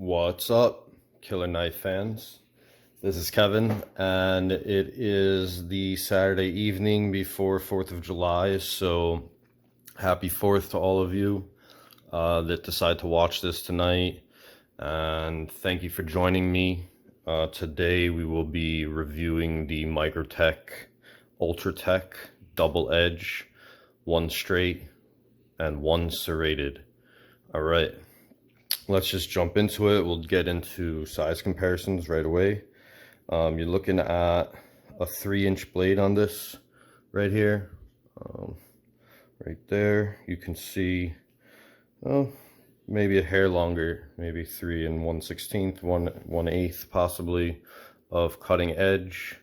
What's up, Killer Knife fans? This is Kevin, and it is the Saturday evening before 4th of July, so happy 4th to all of you that decide to watch this tonight, and thank you for joining me. Today we will be reviewing the Microtech Ultratech double edge, one straight and one serrated. All right. Let's just jump into it. We'll get into size comparisons right away. You're looking at a 3-inch blade on this right here. Right there, you can see, maybe a hair longer, maybe 3 1/16, 1/8 possibly of cutting edge.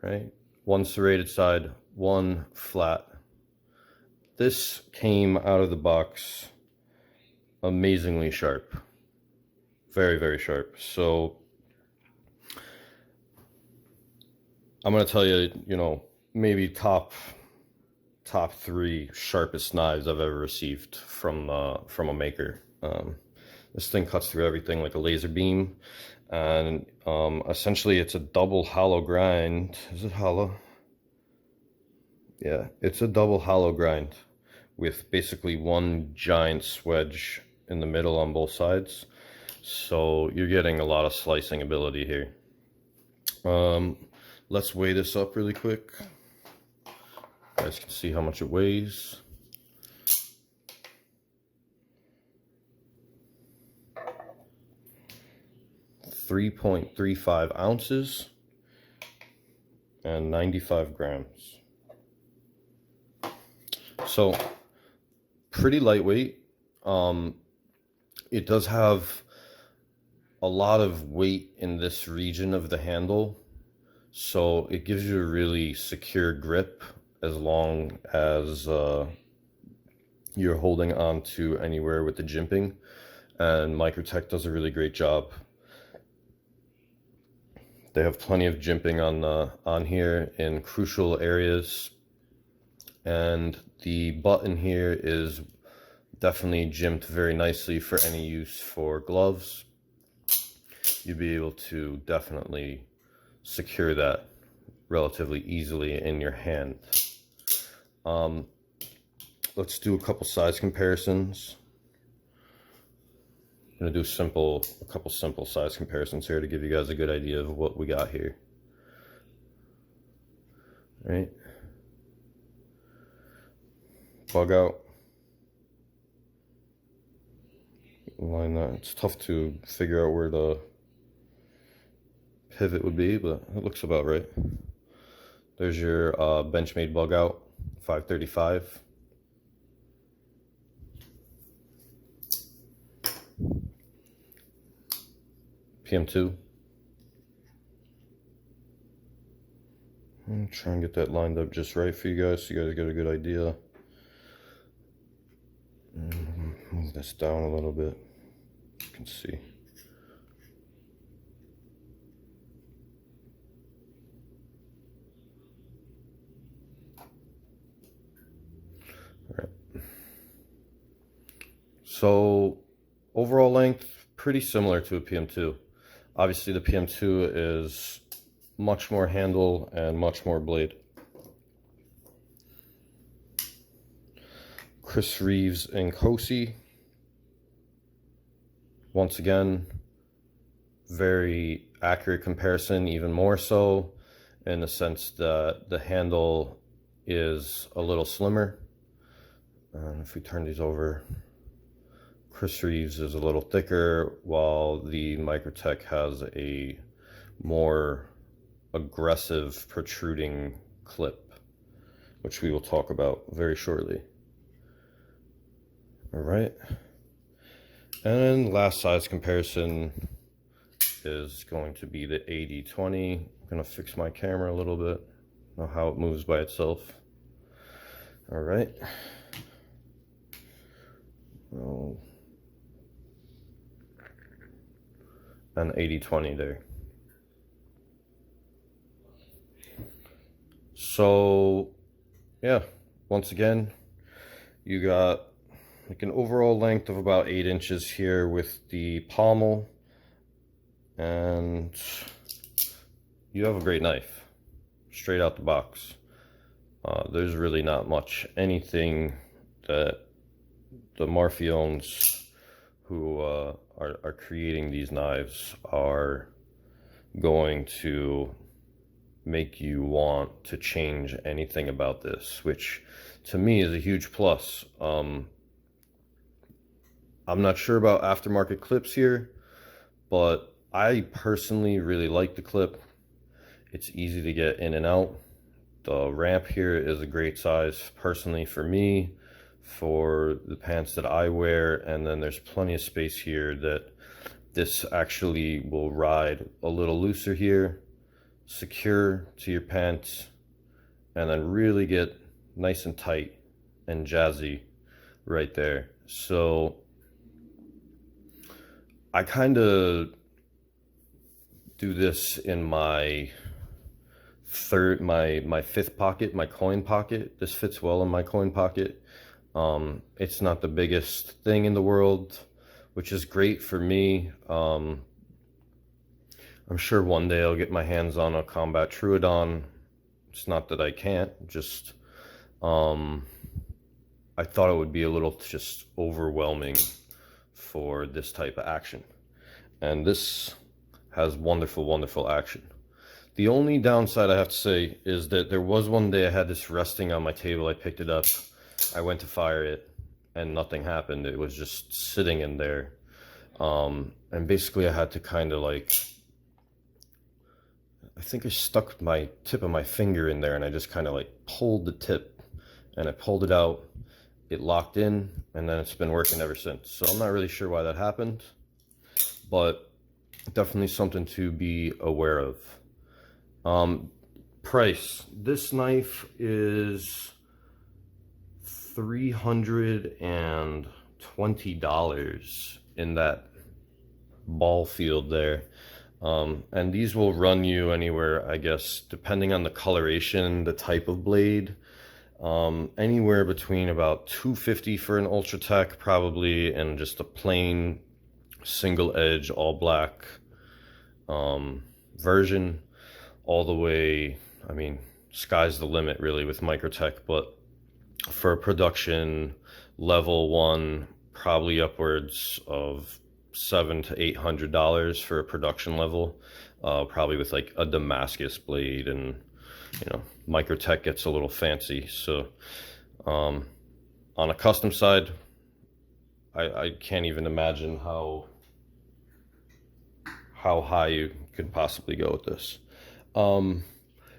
Right, one serrated side, one flat. This came out of the box amazingly sharp, very, very sharp. So I'm going to tell you, maybe top 3 sharpest knives I've ever received from a maker. This thing cuts through everything like a laser beam, and essentially it's a double hollow grind. Is it hollow? Yeah, it's a double hollow grind with basically one giant swedge in the middle on both sides. So you're getting a lot of slicing ability here. Let's weigh this up really quick. You guys can see how much it weighs. .35 ounces and 95 grams. So pretty lightweight. It does have a lot of weight in this region of the handle, so it gives you a really secure grip as long as you're holding on to anywhere with the jimping, and Microtech does a really great job. They have plenty of jimping on here in crucial areas, and the button here is definitely jimped very nicely for any use for gloves. You'd be able to definitely secure that relatively easily in your hand. Let's do a couple size comparisons. I'm gonna do a couple simple size comparisons here to give you guys a good idea of what we got here. All right. Bug out. Line that. It's tough to figure out where the pivot would be, but it looks about right. There's your Benchmade bug out, 535. PM2. I'm trying to get that lined up just right for you guys so you guys get a good idea. Move this down a little bit. You can see. All right. So overall length, pretty similar to a PM2. Obviously the PM2 is much more handle and much more blade. Chris Reeves and Cosi. Once again, very accurate comparison, even more so in the sense that the handle is a little slimmer. And if we turn these over, Chris Reeves is a little thicker, while the Microtech has a more aggressive protruding clip, which we will talk about very shortly. All right. And last size comparison is going to be the 80/20. I'm going to fix my camera a little bit, know how it moves by itself. All right. Oh. And 80/20 there. So yeah, once again, you got like an overall length of about 8 inches here with the pommel, and you have a great knife straight out the box. There's really not much anything that the Marfiones who are creating these knives are going to make you want to change anything about this, which to me is a huge plus. I'm not sure about aftermarket clips here, but I personally really like the clip. It's easy to get in and out. The ramp here is a great size personally for me, for the pants that I wear, and then there's plenty of space here that this actually will ride a little looser here, secure to your pants, and then really get nice and tight and jazzy right there. So I kind of do this in my fifth pocket, my coin pocket. This fits well in my coin pocket. It's not the biggest thing in the world, which is great for me. I'm sure one day I'll get my hands on a Combat Troodon. It's not that I can't, just I thought it would be a little just overwhelming for this type of action. And this has wonderful, wonderful action. The only downside I have to say is that there was one day I had this resting on my table. I picked it up, I went to fire it, and nothing happened. It was just sitting in there. And basically I had to kind of like, I think I stuck my tip of my finger in there, and I just kind of like pulled the tip, and I pulled it out. It locked in, and then it's been working ever since. So I'm not really sure why that happened, but definitely something to be aware of. Price. This knife is $320 in that ball field there. And these will run you anywhere, I guess, depending on the coloration, the type of blade, anywhere between about $250 for an Ultratech probably, and just a plain single edge all black version, all the way, I mean, sky's the limit really with Microtech, but for a production level one, probably upwards of $700 to $800 for a production level, probably with like a Damascus blade, and you know, Microtech gets a little fancy. So on a custom side, I can't even imagine how high you could possibly go with this.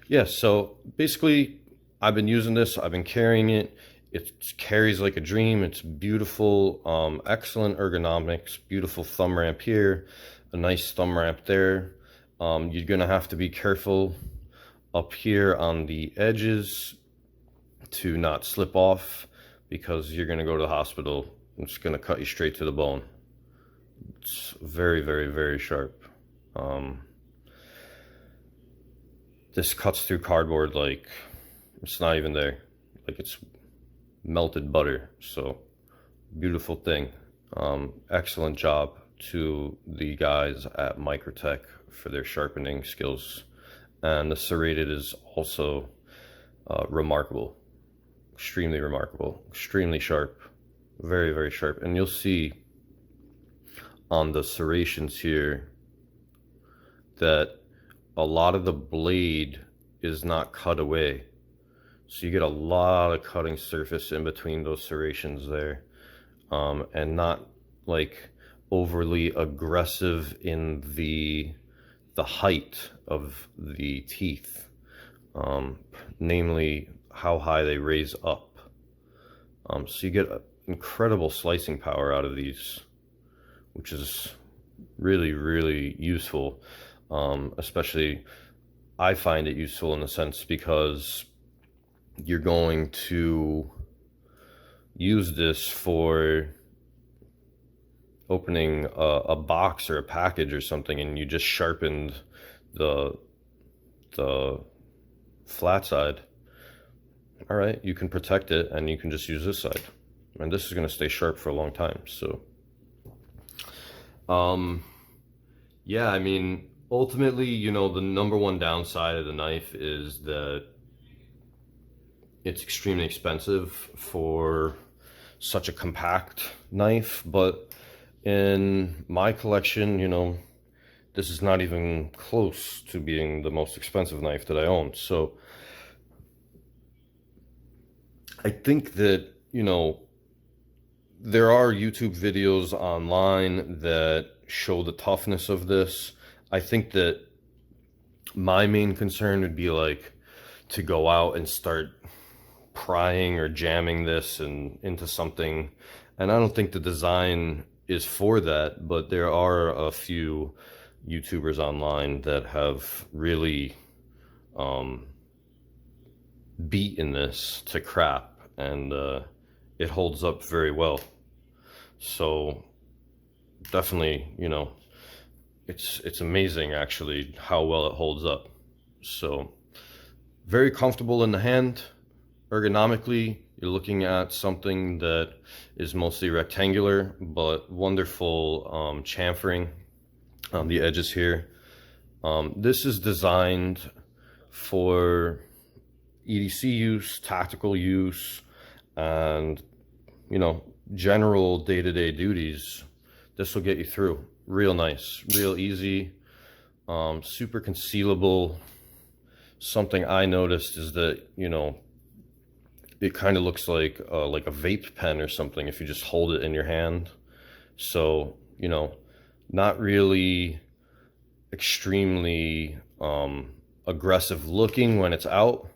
Yeah, so basically I've been using this, I've been carrying it. It carries like a dream. It's beautiful, excellent ergonomics, beautiful thumb ramp here, a nice thumb ramp there. You're gonna have to be careful up here on the edges to not slip off, because you're gonna go to the hospital. It's gonna cut you straight to the bone. It's very, very, very sharp. This cuts through cardboard like it's not even there, like it's melted butter. So beautiful thing. Excellent job to the guys at Microtech for their sharpening skills, and the serrated is also remarkable, extremely remarkable, extremely sharp, very, very sharp. And you'll see on the serrations here that a lot of the blade is not cut away, so you get a lot of cutting surface in between those serrations there, and not like overly aggressive in the height of the teeth, namely how high they raise up. So you get incredible slicing power out of these, which is really, really useful. Especially I find it useful in the sense because you're going to use this for opening a box or a package or something, and you just sharpened the flat side. All right, you can protect it, and you can just use this side. and this is going to stay sharp for a long time. So yeah, I mean, ultimately, you know, the number one downside of the knife is that it's extremely expensive for such a compact knife. But in my collection, you know, this is not even close to being the most expensive knife that I own. So I think that, you know, there are YouTube videos online that show the toughness of this. I think that my main concern would be like to go out and start prying or jamming this and into something. And I don't think the design is for that, but there are a few YouTubers online that have really beaten this to crap, and it holds up very well. So definitely, you know, it's amazing actually how well it holds up. So very comfortable in the hand. Ergonomically, you're looking at something that is mostly rectangular, but wonderful chamfering on the edges here. This is designed for EDC use, tactical use, and, you know, general day-to-day duties. This will get you through. Real nice, real easy, super concealable. Something I noticed is that, you know, it kind of looks like a vape pen or something if you just hold it in your hand. So, you know, not really extremely aggressive looking when it's out,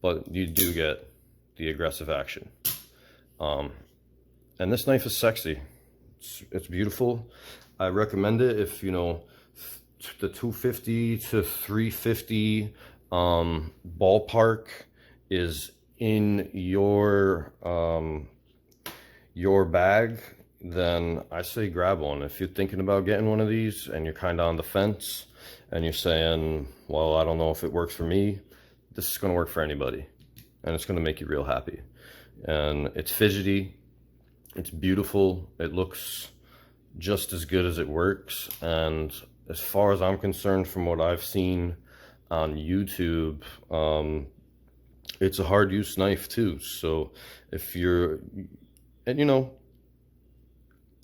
but you do get the aggressive action. And this knife is sexy. It's beautiful. I recommend it if, you know, the 250 to 350 ballpark is in your bag, then I say grab one. If you're thinking about getting one of these and you're kind of on the fence and you're saying, well, I don't know if it works for me, this is going to work for anybody, and it's going to make you real happy. And it's fidgety, it's beautiful, it looks just as good as it works. And as far as I'm concerned, from what I've seen on YouTube, it's a hard use knife too. So if you're, and you know,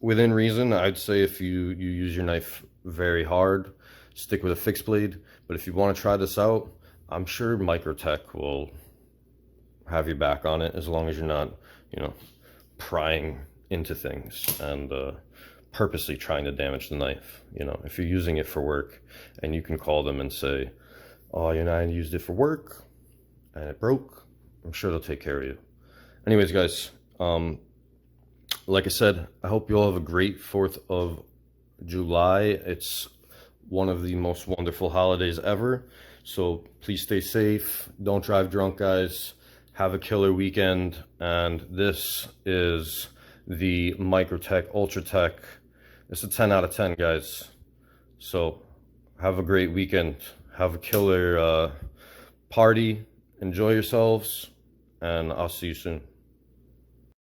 within reason, I'd say if you use your knife very hard, stick with a fixed blade. But if you want to try this out, I'm sure Microtech will have your back on it, as long as you're not, you know, prying into things and purposely trying to damage the knife. You know, if you're using it for work, and you can call them and say, oh, you know, I used it for work and it broke, I'm sure they'll take care of you. Anyways, guys, like I said, I hope you all have a great 4th of July. It's one of the most wonderful holidays ever. So please stay safe. Don't drive drunk, guys. Have a killer weekend. And this is the Microtech Ultratech. It's a 10 out of 10, guys. So have a great weekend. Have a killer party. Enjoy yourselves. And I'll see you soon.